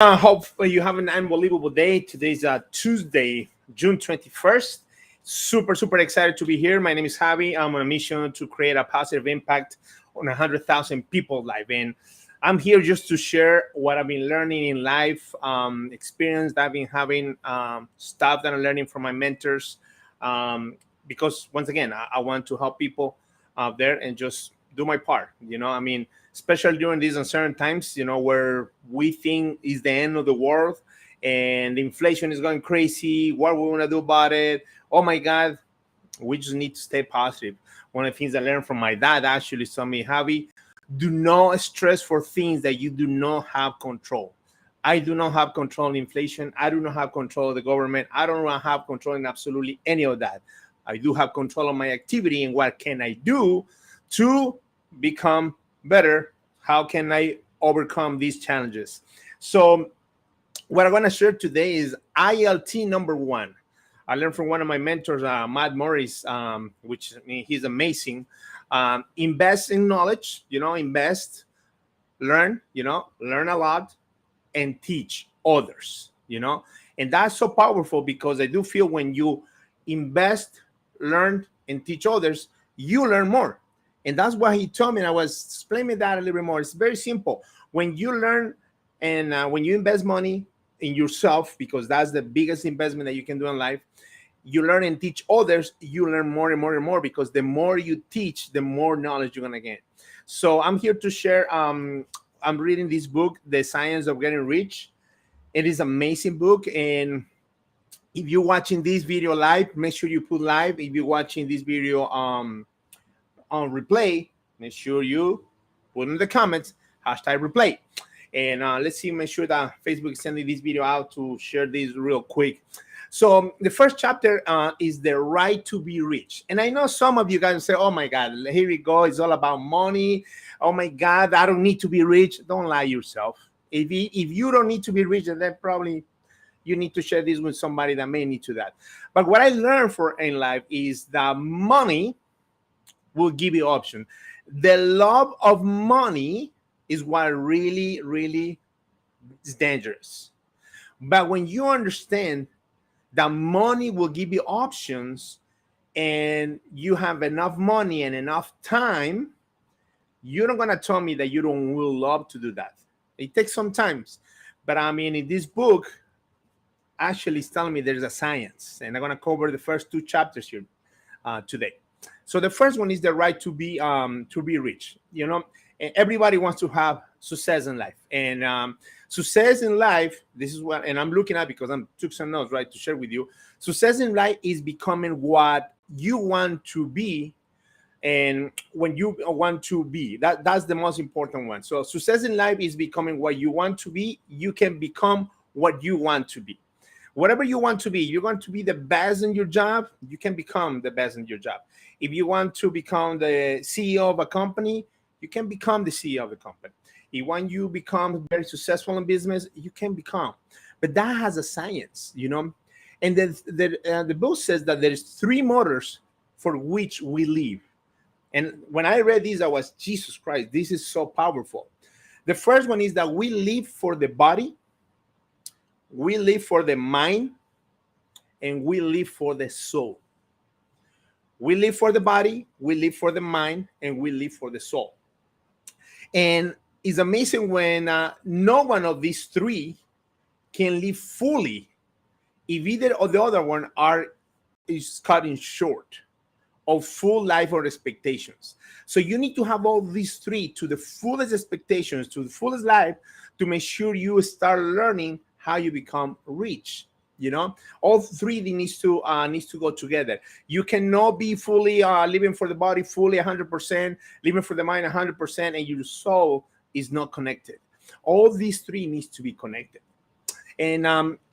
Hope you have an unbelievable day. Today's Tuesday, June 21st. Super, super excited to be here. My name is Javi. I'm on a mission to create a positive impact on 100,000 people's life. And I'm here just to share what I've been learning in life, experience that I've been having, stuff that I'm learning from my mentors. Because once again, I want to help people out there and just do my part. Especially during these uncertain times, where we think is the end of the world and inflation is going crazy. What we want to do about it? Oh my God, we just need to stay positive. One of the things I learned from my dad actually told me, Javi, do not stress for things that you do not have control. I do not have control in inflation. I do not have control of the government. I don't have control in absolutely any of that. I do have control of my activity and what can I do to become better. How can I overcome these challenges? So what I'm going to share today is ILT number one. I learned from one of my mentors, Matt Morris, which he's amazing. Invest in knowledge, invest, learn, learn a lot and teach others, and that's so powerful because I do feel when you invest, learn and teach others, you learn more. And that's what he told me. And I was explaining that a little bit more. It's very simple. When you learn and when you invest money in yourself, because that's the biggest investment that you can do in life, you learn and teach others, you learn more and more and more, because the more you teach, the more knowledge you're going to get. So I'm here to share. I'm reading this book, The Science of Getting Rich. It is an amazing book. And if you're watching this video live, make sure you put live. If you're watching this video on replay, make sure you put in the comments #replay. And let's see, make sure that Facebook is sending this video out to share this real quick. So the first chapter is the right to be rich. And I know some of you guys say, oh my God, here we go. It's all about money. Oh my God, I don't need to be rich. Don't lie yourself. If you don't need to be rich, then probably you need to share this with somebody that may need to that. But what I learned in life is that money will give you option. The love of money is what really, really is dangerous. But when you understand that money will give you options and you have enough money and enough time, you're not going to tell me that you don't will love to do that. It takes some time. But in this book, actually it's telling me there's a science. And I'm going to cover the first two chapters here today. So the first one is the right to be rich. Everybody wants to have success in life, and success in life. This is what, and I'm looking at because I took some notes right to share with you. Success in life is becoming what you want to be, and when you want to be, that's the most important one. So success in life is becoming what you want to be. You can become what you want to be. Whatever you want to be, you're going to be the best in your job, you can become the best in your job. If you want to become the CEO of a company, you can become the CEO of a company. If when you become very successful in business, you can become. But that has a science, And the book says that there's three motors for which we live. And when I read this, I was, Jesus Christ, this is so powerful. The first one is that we live for the body, we live for the mind, and we live for the soul. We live for the body, we live for the mind, and we live for the soul. And it's amazing when no one of these three can live fully if either or the other one is cutting short of full life or expectations. So you need to have all these three to the fullest expectations, to the fullest life, to make sure you start learning how you become rich. All three needs to go together. You cannot be fully living for the body fully 100%, living for the mind 100%, and your soul is not connected. All these three needs to be connected. And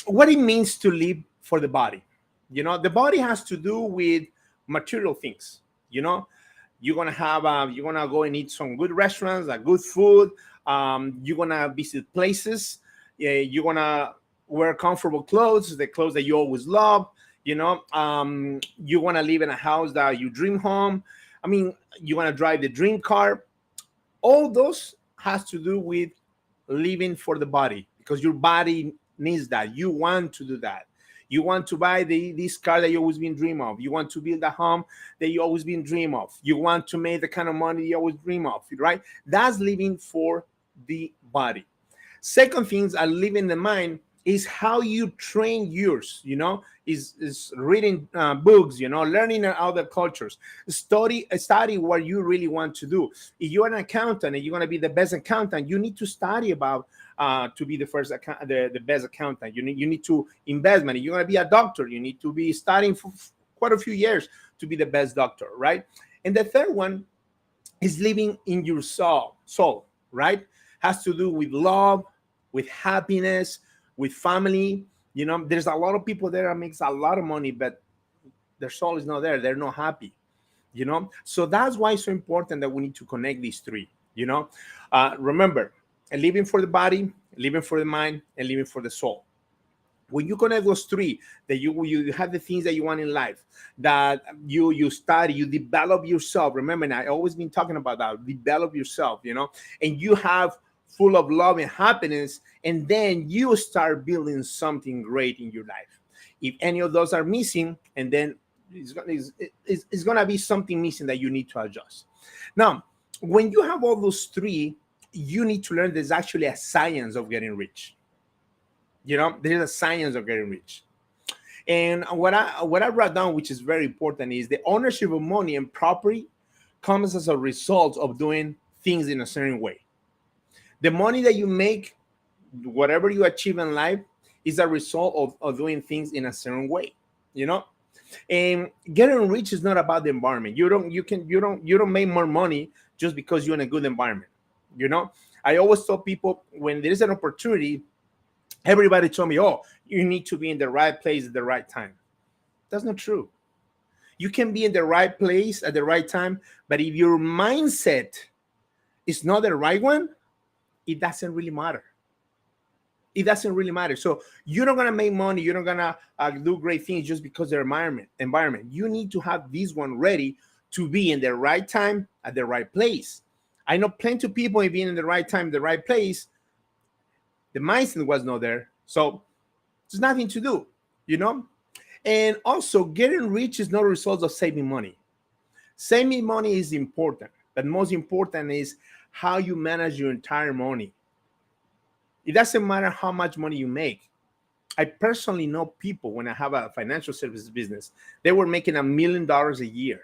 what it means to live for the body, the body has to do with material things. You're gonna go and eat some good restaurants, good food. You're gonna visit places. You're gonna wear comfortable clothes, the clothes that you always love. You want to live in a house that you dream home. You want to drive the dream car. All those has to do with living for the body, because your body needs that. You want to do that. You want to buy this car that you always been dream of. You want to build a home that you always been dream of. You want to make the kind of money you always dream of, right? That's living for the body. Second things are living the mind is how you train yours, is reading books, learning other cultures, study what you really want to do. If you're an accountant and you're going to be the best accountant, you need to study about to be the first the best accountant. You need to investment. If you're going to be a doctor, you need to be studying for quite a few years to be the best doctor, right? And the third one is living in your soul, right? Has to do with love, with happiness, with family. There's a lot of people there that makes a lot of money, but their soul is not there. They're not happy, So that's why it's so important that we need to connect these three, Remember, living for the body, living for the mind, and living for the soul. When you connect those three, that you have the things that you want in life, that you study, you develop yourself. Remember, and I always been talking about that, develop yourself, and you have full of love and happiness, and then you start building something great in your life. If any of those are missing, and then it's going to be something missing that you need to adjust. Now, when you have all those three, you need to learn there's actually a science of getting rich. There's a science of getting rich. And what I wrote down, which is very important, is the ownership of money and property comes as a result of doing things in a certain way. The money that you make, whatever you achieve in life, is a result of doing things in a certain way, And getting rich is not about the environment. You don't make more money just because you're in a good environment. I always tell people, when there is an opportunity, everybody told me, oh, you need to be in the right place at the right time. That's not true. You can be in the right place at the right time, but if your mindset is not the right one, it doesn't really matter. It doesn't really matter. So you're not going to make money. You're not going to do great things just because of the environment. You need to have this one ready to be in the right time at the right place. I know plenty of people being in the right time, the right place. The mindset was not there. So there's nothing to do, And also, getting rich is not a result of saving money. Saving money is important, but most important is how you manage your entire money. It doesn't matter how much money you make. I personally know people, when I have a financial services business, they were making $1 million a year.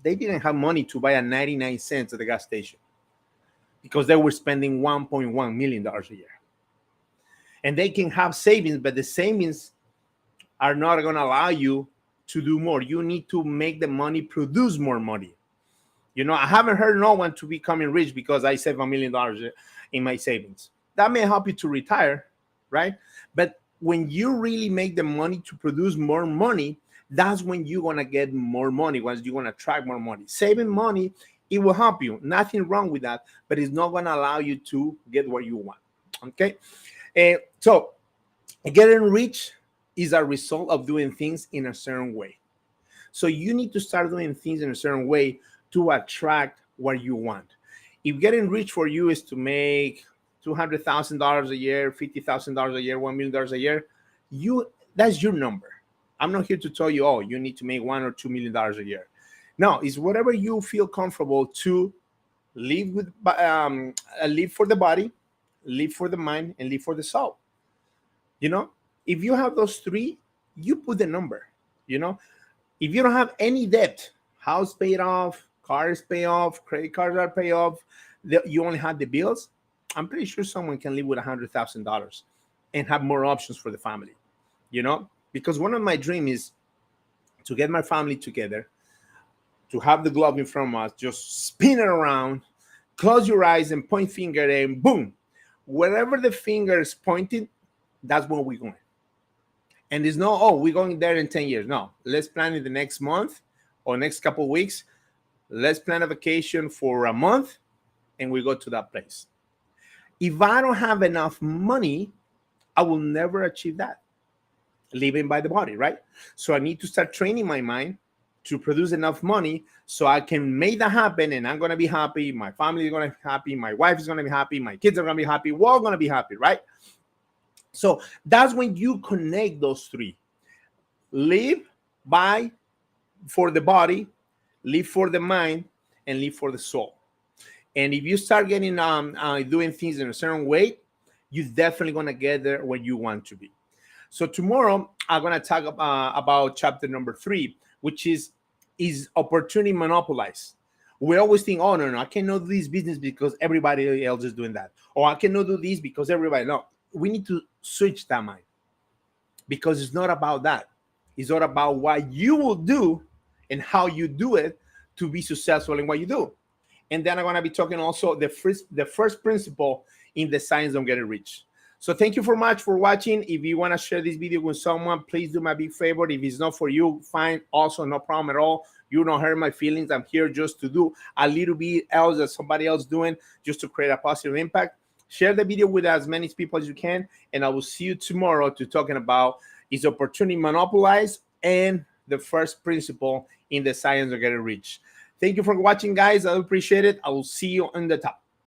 They didn't have money to buy a 99 cents at the gas station because they were spending $1.1 million a year. And they can have savings, but the savings are not going to allow you to do more. You need to make the money produce more money. I haven't heard no one to becoming rich because I save $1 million in my savings. That may help you to retire, right? But when you really make the money to produce more money, that's when you're going to get more money, once you're going to attract more money. Saving money, it will help you. Nothing wrong with that, but it's not going to allow you to get what you want, okay? So getting rich is a result of doing things in a certain way. So you need to start doing things in a certain way to attract what you want. If getting rich for you is to make $200,000 a year, $50,000 a year, $1 million a year, that's your number. I'm not here to tell you, oh, you need to make $1 or $2 million a year. No, it's whatever you feel comfortable to live with, live for the body, live for the mind, and live for the soul. If you have those three, you put the number. If you don't have any debt, house paid off, cars paid off, credit cards are paid off, you only have the bills, I'm pretty sure someone can live with $100,000 and have more options for the family, because one of my dreams is to get my family together, to have the globe in front of us, just spin it around, close your eyes and point finger, and boom, wherever the finger is pointing, that's where we're going. And there's no, oh, we're going there in 10 years. No, let's plan it the next month or next couple of weeks. Let's plan a vacation for a month and we go to that place. If I don't have enough money, I will never achieve that. Living by the body, right? So I need to start training my mind to produce enough money so I can make that happen, and I'm going to be happy. My family is going to be happy. My wife is going to be happy. My kids are going to be happy. We're all going to be happy, right? So that's when you connect those three. Live by for the body, live for the mind, and live for the soul. And if you start getting doing things in a certain way, you're definitely going to get there where you want to be. So tomorrow I'm going to talk about chapter number 3, which is opportunity monopolized. We always think, oh no, I cannot do this business because everybody else is doing that, or I cannot do this because everybody. No, we need to switch that mind, because it's not about that. It's not about what you will do and how you do it to be successful in what you do. And then I'm going to be talking also the first principle in the science of getting rich. So thank you so much for watching. If you want to share this video with someone, please do my big favor. If it's not for you, fine. Also, no problem at all. You don't hurt my feelings. I'm here just to do a little bit else that somebody else doing, just to create a positive impact. Share the video with as many people as you can. And I will see you tomorrow to talking about is opportunity monopolized and the first principle in the science of getting rich. Thank you for watching, guys. I appreciate it. I will see you on the top.